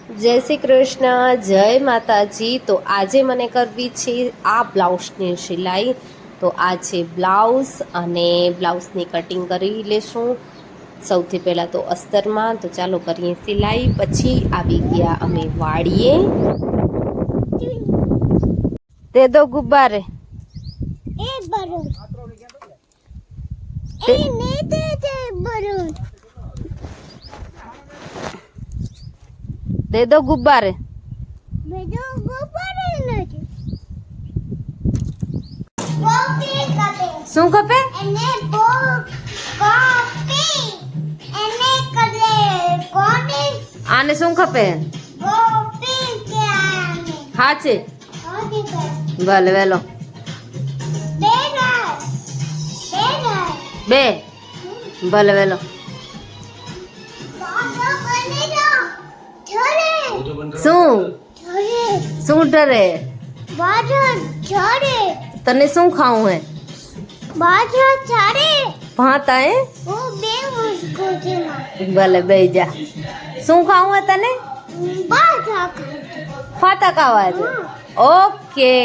જય શ્રી કૃષ્ણ, જય માતાજી। તો આજે મને કરવી છે આ બ્લાઉઝની સિલાઈ। તો આ છે બ્લાઉઝ અને બ્લાઉઝની કટિંગ કરી લેશું। સૌથી પહેલાં તો અસ્તરમાં તો ચાલો કરીએ સિલાઈ। પછી આવી ગયા અમે વાળીએ। દે દો ગુબ્બારે दे दो गुब्बारे શું કપે આને શું ખપે હા છે ભલે વેલો બે ભલે વેલો શું શું ડરે તને શું ખાવું હે ભાત હે ભલે બે જા શું ખાવું હે તને ફાતા ખાવા છે ઓકે